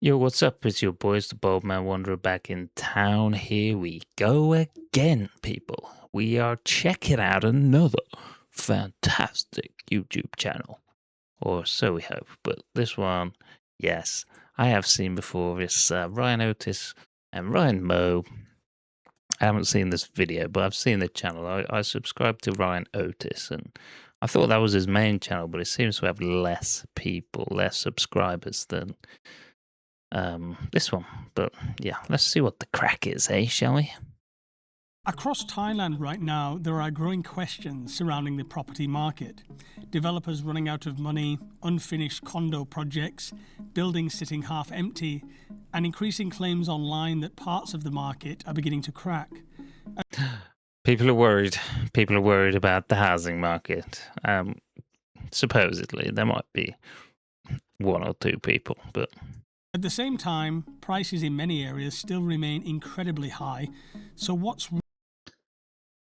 Yo, what's up? It's your boys, the Bold Man Wanderer, back in town. Here we go again, people. We are checking out another fantastic YouTube channel. Or so we hope. But this one, yes, I have seen before. It's Ryan Otis and Ryan Moe. I haven't seen this video, but I've seen the channel. I subscribe to Ryan Otis, and I thought that was his main channel, but it seems to have less people, less subscribers than this one. But yeah, let's see what the crack is, shall we? Across Thailand right now, there are growing questions surrounding the property market. Developers running out of money, unfinished condo projects, buildings sitting half empty, and increasing claims online that parts of the market are beginning to crack. People are worried. People are worried about the housing market. Supposedly, there might be one or two people, but at the same time, prices in many areas still remain incredibly high. So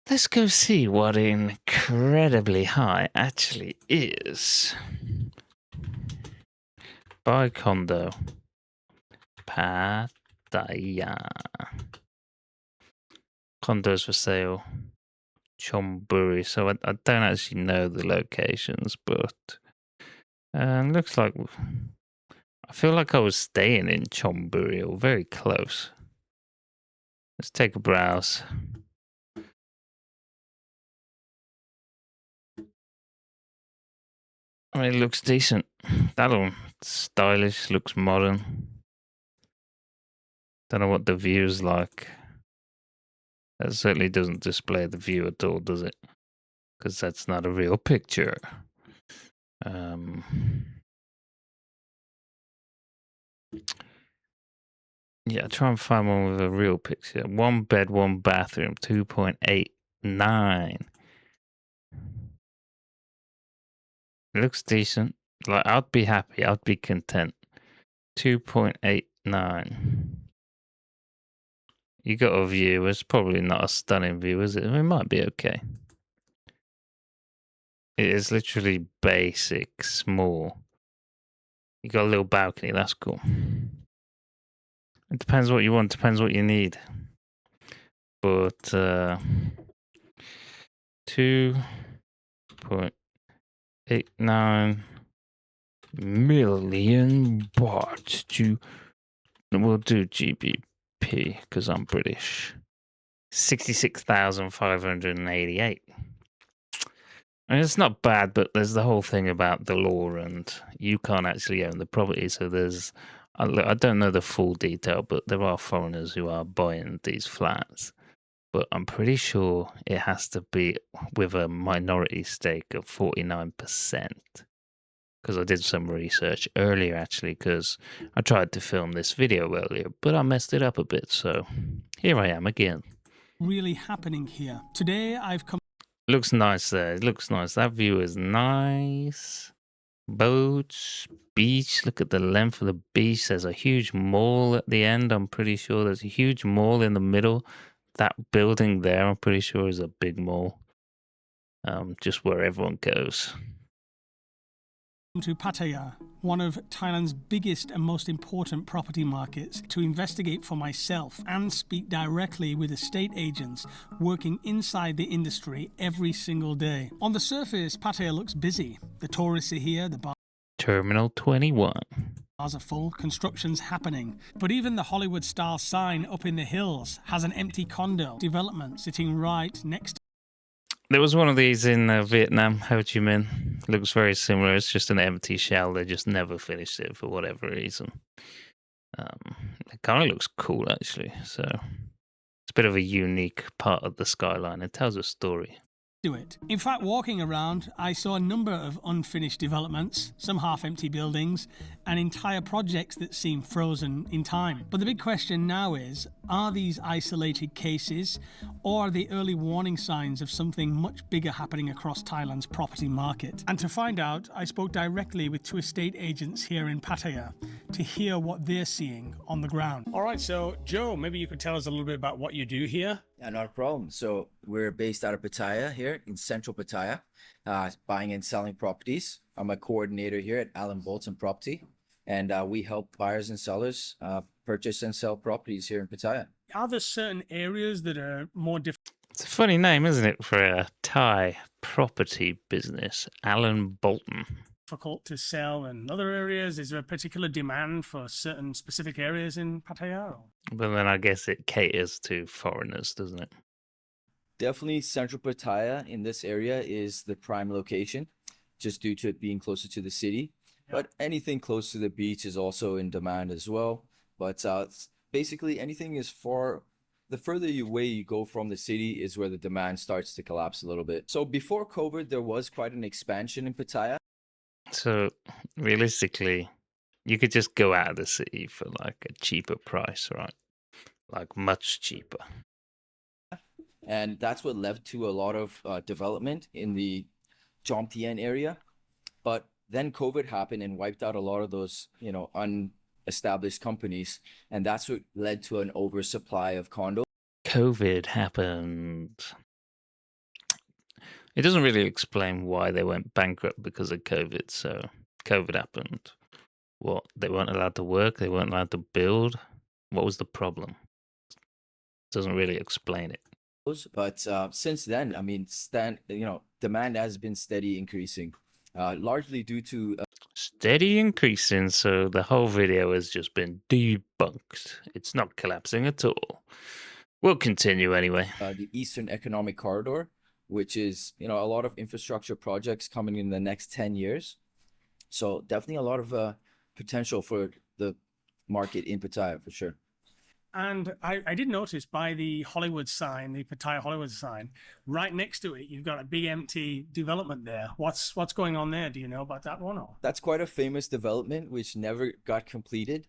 let's go see what incredibly high actually is. Buy condo. Pattaya. Condos for sale. Chonburi. So I don't actually know the locations, but looks like I feel like I was staying in Chonburi or very close. Let's take a browse. I mean, it looks decent. That one, stylish, looks modern. Don't know what the view's like. That certainly doesn't display the view at all, does it? Because that's not a real picture. Yeah, try and find one with a real picture. 1 bed, 1 bathroom, 2.89. It looks decent. Like, I'd be happy. I'd be content. 2.89. You got a view. It's probably not a stunning view, is it? It might be okay. It is literally basic, small. You got a little balcony. That's cool. It depends what you want. Depends what you need. But 2.89 million baht to. We'll do GBP because I'm British. 66,588. I mean, it's not bad, but there's the whole thing about the law, and you can't actually own the property. So there's, I don't know the full detail, but there are foreigners who are buying these flats. But I'm pretty sure it has to be with a minority stake of 49%. Because I did some research earlier, actually, because I tried to film this video earlier, but I messed it up a bit. So here I am again. Really happening here. Today I've come. Looks nice there. It looks nice. That view is nice. Boats, beach. Look at the length of the beach. There's a huge mall at the end. I'm pretty sure there's a huge mall in the middle. That building there, I'm pretty sure, is a big mall. Just where everyone goes. To Pattaya, one of Thailand's biggest and most important property markets, to investigate for myself and speak directly with estate agents working inside the industry every single day. On the surface, Pattaya looks busy. The tourists are here, the Terminal 21. Bars are full, construction's happening. But even the Hollywood-style sign up in the hills has an empty condo development sitting right next to. There was one of these in Vietnam, Ho Chi Minh. Looks very similar. It's just an empty shell. They just never finished it for whatever reason. It kind of looks cool, actually. So it's a bit of a unique part of the skyline. It tells a story. It. In fact, walking around, I saw a number of unfinished developments, some half-empty buildings, and entire projects that seem frozen in time. But the big question now is, are these isolated cases, or are they early warning signs of something much bigger happening across Thailand's property market? And to find out, I spoke directly with 2 estate agents here in Pattaya to hear what they're seeing on the ground. All right, so Joe, maybe you could tell us a little bit about what you do here. Yeah, not a problem. So we're based out of Pattaya here in central Pattaya, buying and selling properties. I'm a coordinator here at Allen Bolton Property. and we help buyers and sellers purchase and sell properties here in Pattaya. Are there certain areas that are more It's a funny name, isn't it, for a Thai property business, Alan Bolton. difficult to sell than other areas? Is there a particular demand for certain specific areas in Pattaya? But then I guess it caters to foreigners, doesn't it? Definitely Central Pattaya in this area is the prime location, just due to it being closer to the city. But anything close to the beach is also in demand as well. But basically anything is far, the further away you go from the city is where the demand starts to collapse a little bit. So before COVID, there was quite an expansion in Pattaya. So realistically, you could just go out of the city for like a cheaper price, right? Like much cheaper. And that's what led to a lot of development in the Jomtien area. But then COVID happened and wiped out a lot of those, unestablished companies, and that's what led to an oversupply of condos. COVID happened. It doesn't really explain why they went bankrupt because of COVID. So COVID happened. What? They weren't allowed to work. They weren't allowed to build. What was the problem? Doesn't really explain it. But since then, I mean, demand has been steady increasing, largely due to Steady increasing. So the whole video has just been debunked. It's not collapsing at all. We'll continue anyway. the Eastern Economic Corridor, which is, a lot of infrastructure projects coming in the next 10 years. So definitely a lot of potential for the market in Pattaya for sure. And I did notice by the Hollywood sign, the Pattaya Hollywood sign, right next to it, you've got a big empty development there. What's going on there? Do you know about that one? Or? That's quite a famous development which never got completed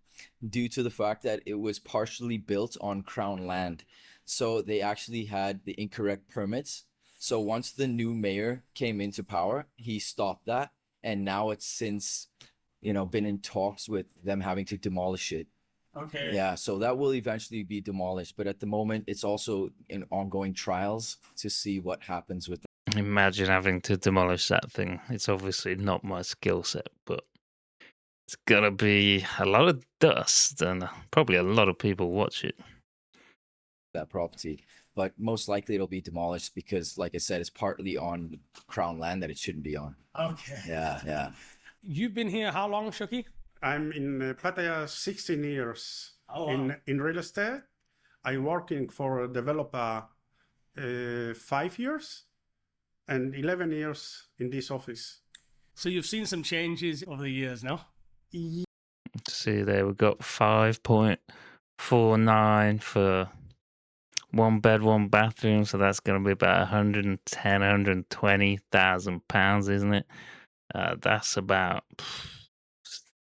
due to the fact that it was partially built on crown land. So they actually had the incorrect permits. So once the new mayor came into power, he stopped that. And now it's since, been in talks with them having to demolish it. Okay. Yeah, so that will eventually be demolished. But at the moment, it's also in ongoing trials to see what happens with that. Imagine having to demolish that thing. It's obviously not my skill set, but it's gonna be a lot of dust and probably a lot of people watch it. That property. But most likely it'll be demolished because, like I said, it's partly on crown land that it shouldn't be on. Okay. Yeah. You've been here how long, Shuki? I'm in Pattaya 16 years Oh, wow. in real estate. I'm working for a developer 5 years and 11 years in this office. So you've seen some changes over the years, no? See there, we've got 5.49 for one bed, one bathroom, so that's going to be about 110, 120,000 pounds, isn't it? That's about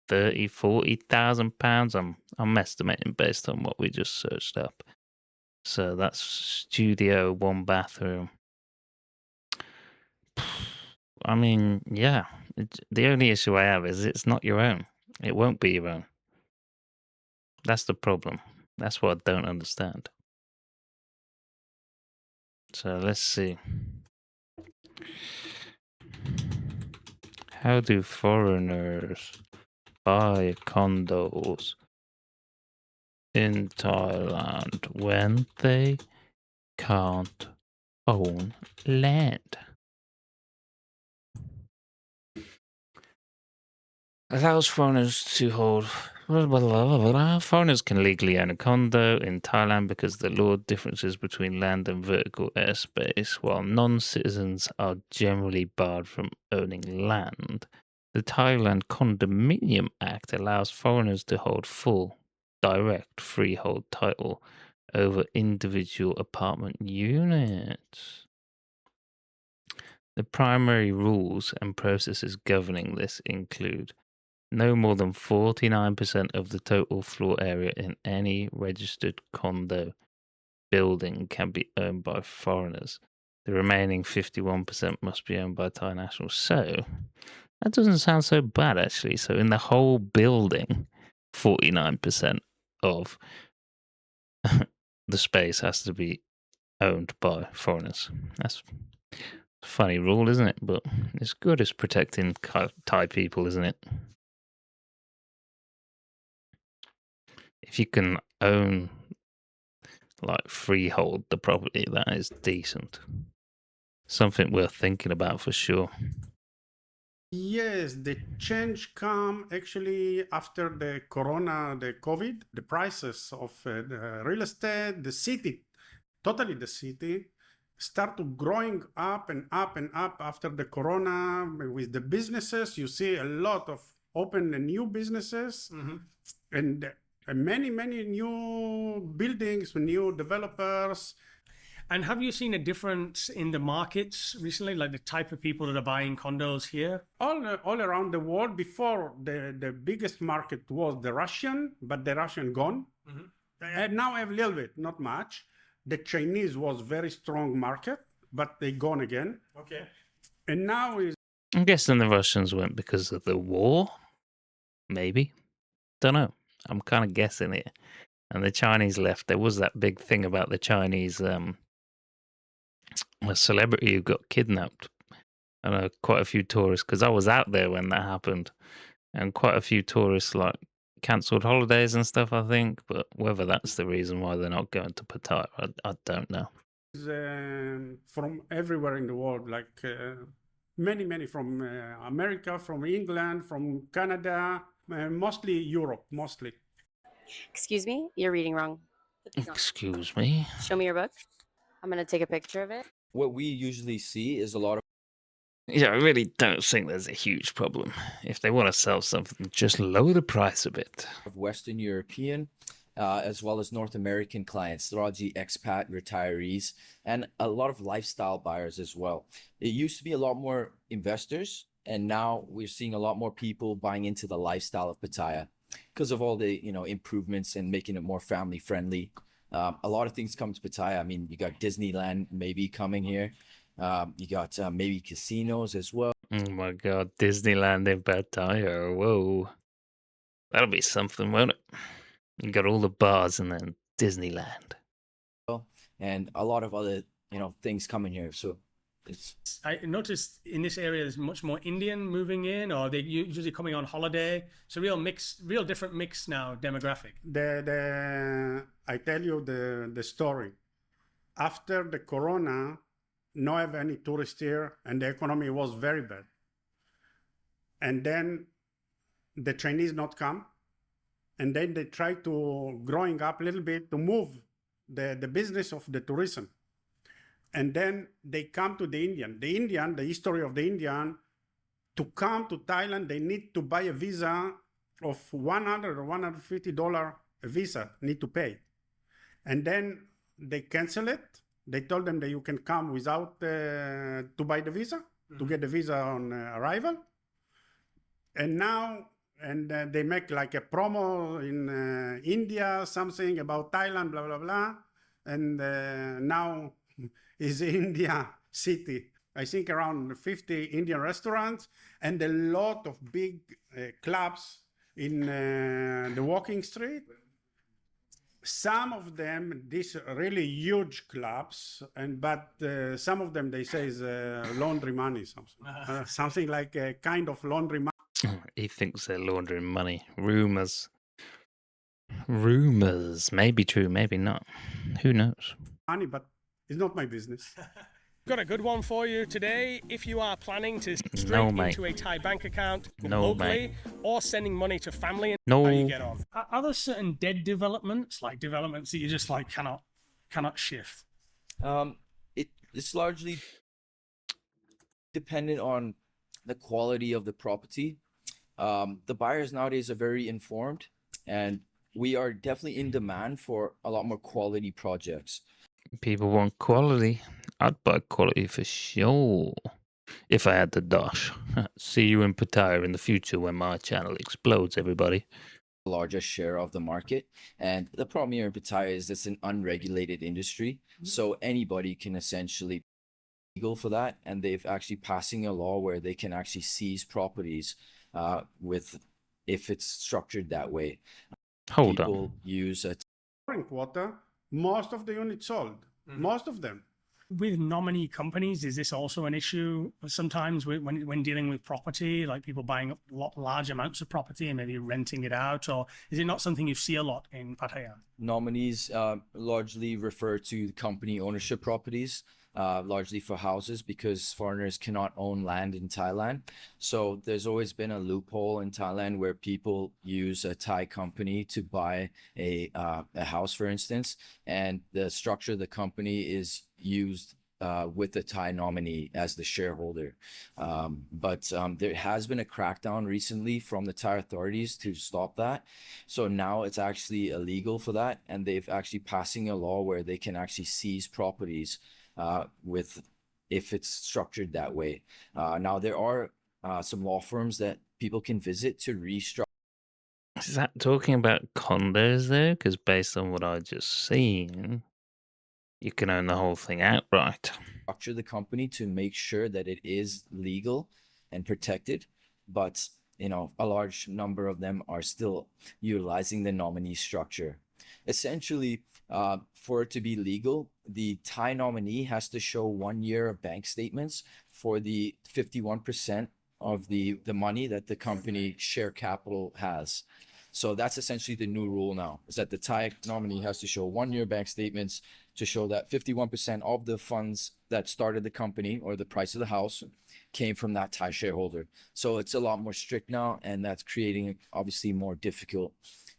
30, 40,000 pounds. I'm estimating based on what we just searched up. So that's studio, one bathroom. I mean, yeah. The only issue I have is it's not your own. It won't be your own. That's the problem. That's what I don't understand. So let's see. How do foreigners buy condos in Thailand when they can't own land? Allows foreigners to hold. Foreigners can legally own a condo in Thailand because the law differences between land and vertical airspace, while non-citizens are generally barred from owning land. The Thailand Condominium Act allows foreigners to hold full, direct freehold title over individual apartment units. The primary rules and processes governing this include no more than 49% of the total floor area in any registered condo building can be owned by foreigners. The remaining 51% must be owned by Thai nationals. So, that doesn't sound so bad actually. So, in the whole building, 49% of the space has to be owned by foreigners. That's a funny rule, isn't it? But it's good as protecting Thai people, isn't it? If you can own, like, freehold the property, that is decent. Something worth thinking about for sure. Yes, the change come actually after the corona, the COVID, the prices of the real estate, the city, totally the city, start to growing up and up and up after the corona with the businesses. You see a lot of open new businesses and many new buildings, new developers. And have you seen a difference in the markets recently, like the type of people that are buying condos here? All around the world. Before the biggest market was the Russian, but the Russian gone. And now a little bit, not much. The Chinese was very strong market, but they gone again. Okay. And now is I'm guessing the Russians went because of the war. Maybe. Don't know. I'm kind of guessing it. And the Chinese left. There was that big thing about the Chinese, a celebrity who got kidnapped. I know quite a few tourists, because I was out there when that happened, and quite a few tourists like cancelled holidays and stuff, I think. But whether that's the reason why they're not going to Pattaya, I don't know. from everywhere in the world, like many from America, from England, from Canada, mostly Europe, mostly. Excuse me, you're reading wrong. Excuse me. Show me your book. I'm gonna take a picture of it. What we usually see is a lot of Yeah, I really don't think there's a huge problem. If they want to sell something, just lower the price a bit. Western European, as well as North American clients, largely expat retirees, and a lot of lifestyle buyers as well. It used to be a lot more investors, and now we're seeing a lot more people buying into the lifestyle of Pattaya because of all the improvements and making it more family friendly. A lot of things come to Pattaya. I mean, you got Disneyland maybe coming here. You got maybe casinos as well. Oh my god, Disneyland in Pattaya. Whoa. That'll be something, won't it? You got all the bars and then Disneyland. And a lot of other things coming here. So I noticed in this area there's much more Indian moving in, or they're usually coming on holiday. It's a real different mix now, demographic. I tell you the story. After the corona, no have any tourists here, and the economy was very bad. And then the Chinese not come, and then they try to growing up a little bit to move the business of the tourism. And then they come to the Indian. The history of the Indian, to come to Thailand, they need to buy a visa of $100 or $150 a visa, need to pay. And then they cancel it. They told them that you can come without to buy the visa, to get the visa on arrival. And now, they make like a promo in India, something about Thailand, blah, blah, blah. And now is India city. I think around 50 Indian restaurants and a lot of big clubs in the walking street. Some of them, these really huge clubs, but some of them they say is laundry money, something like a kind of laundry money. He thinks they're laundering money. Rumors. Maybe true, maybe not. Who knows? But it's not my business. Got a good one for you today. If you are planning to straight No, mate. into a Thai bank account No, locally, mate. or sending money to family, No. how you get on? Are there certain dead developments, like developments that you just like cannot shift? It's largely dependent on the quality of the property. The buyers nowadays are very informed, and we are definitely in demand for a lot more quality projects. People want quality. I'd buy quality for sure. If I had the dosh. See you in Pattaya in the future when my channel explodes, everybody. Largest share of the market, and the problem here in Pattaya is it's an unregulated industry, so anybody can essentially legal for that, and they've actually passing a law where they can actually seize properties if it's structured that way. Hold People on. use a Quarter, most of the units sold, most of them. With nominee companies, is this also an issue sometimes when dealing with property, like people buying up large amounts of property and maybe renting it out, or is it not something you see a lot in Pattaya? Nominees largely refer to company ownership properties, largely for houses, because foreigners cannot own land in Thailand. So there's always been a loophole in Thailand where people use a Thai company to buy a house, for instance, and the structure of the company is used with the Thai nominee as the shareholder. But there has been a crackdown recently from the Thai authorities to stop that. So now it's actually illegal for that, and they've actually passing a law where they can actually seize properties with if it's structured that way. Now there are some law firms that people can visit to restructure Is that talking about condos though? Because based on what I just seen, you can own the whole thing outright. the company to make sure that it is legal and protected, but a large number of them are still utilizing the nominee structure. Essentially, for it to be legal, the Thai nominee has to show 1 year of bank statements for the 51% of the money that the company share capital has. So that's essentially the new rule now, is that the Thai nominee has to show 1 year bank statements to show that 51% of the funds that started the company or the price of the house came from that Thai shareholder. So it's a lot more strict now, and that's creating obviously more difficult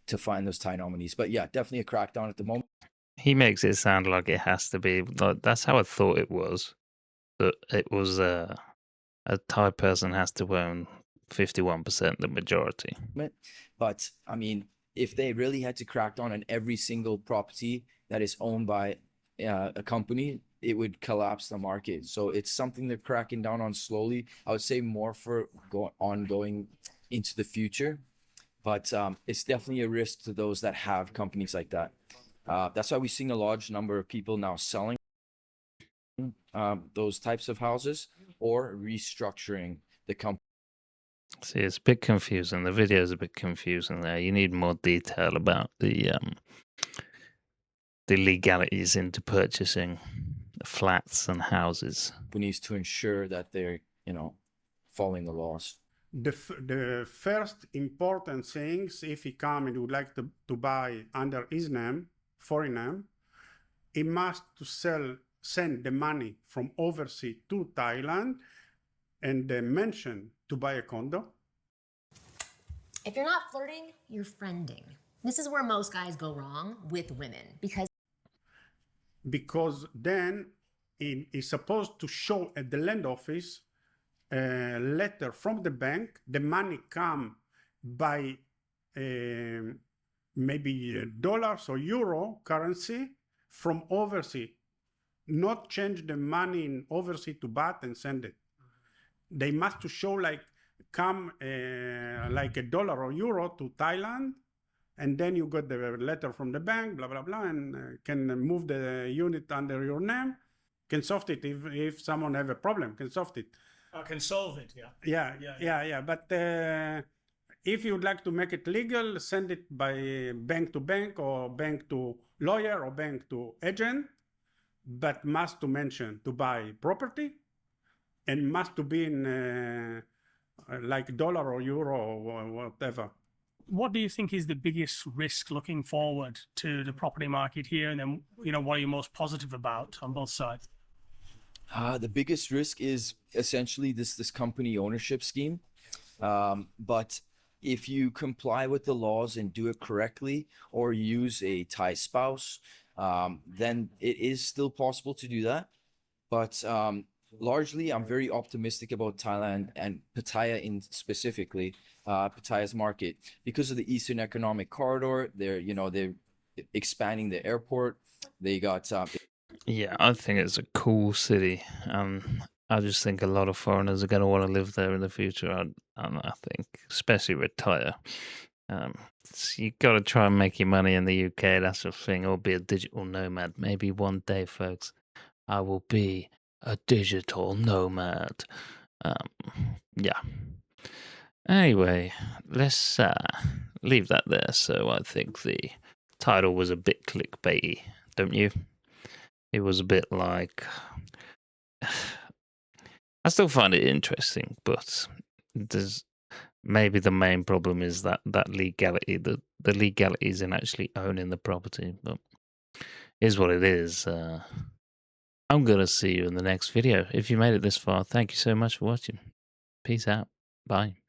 to find those Thai nominees. But yeah, definitely a crackdown at the moment. He makes it sound like it has to be. Like, that's how I thought it was. That it was a Thai person has to own 51%, the majority. But I mean, if they really had to crack down on every single property that is owned by a company, it would collapse the market. So it's something they're cracking down on slowly. I would say more for ongoing into the future, but it's definitely a risk to those that have companies like that. That's why we're seeing a large number of people now selling those types of houses or restructuring the company. See, it's a bit confusing. The video is a bit confusing there. You need more detail about the legalities into purchasing flats and houses. Companies to ensure that they're, following the laws. The first important things, if he come and would like to buy under his name, foreign name, he must to send the money from overseas to Thailand and mention to buy a condo. If you're not flirting, you're friending. This is where most guys go wrong with women because then he is supposed to show at the land office a letter from the bank. The money come by maybe dollars or euro currency from overseas, not change the money in overseas to baht and send it. They must to show like come like $1 or euro to Thailand, and then you got the letter from the bank, blah blah blah, and can move the unit under your name. Can solve it if someone have a problem. Can solve it. Can solve it, yeah. Yeah. But if you'd like to make it legal, send it by bank to bank or bank to lawyer or bank to agent, but must to mention to buy property and must to be in like dollar or euro or whatever. What do you think is the biggest risk looking forward to the property market here? And then, what are you most positive about on both sides? The biggest risk is essentially this company ownership scheme. But if you comply with the laws and do it correctly or use a Thai spouse, then it is still possible to do that. But largely, I'm very optimistic about Thailand and Pattaya in specifically, Pattaya's market, because of the Eastern Economic Corridor. They're expanding the airport. They got Yeah, I think it's a cool city. I just think a lot of foreigners are going to want to live there in the future. I think, especially retire. You got to try and make your money in the UK. That's the thing. Or be a digital nomad. Maybe one day, folks, I will be a digital nomad. Yeah. Anyway, let's leave that there. So I think the title was a bit clickbaity, don't you? It was a bit like I still find it interesting, but there's maybe the main problem is that legality, the legalities in actually owning the property. But is what it is. I'm gonna see you in the next video. If you made it this far, thank you so much for watching. Peace out. Bye.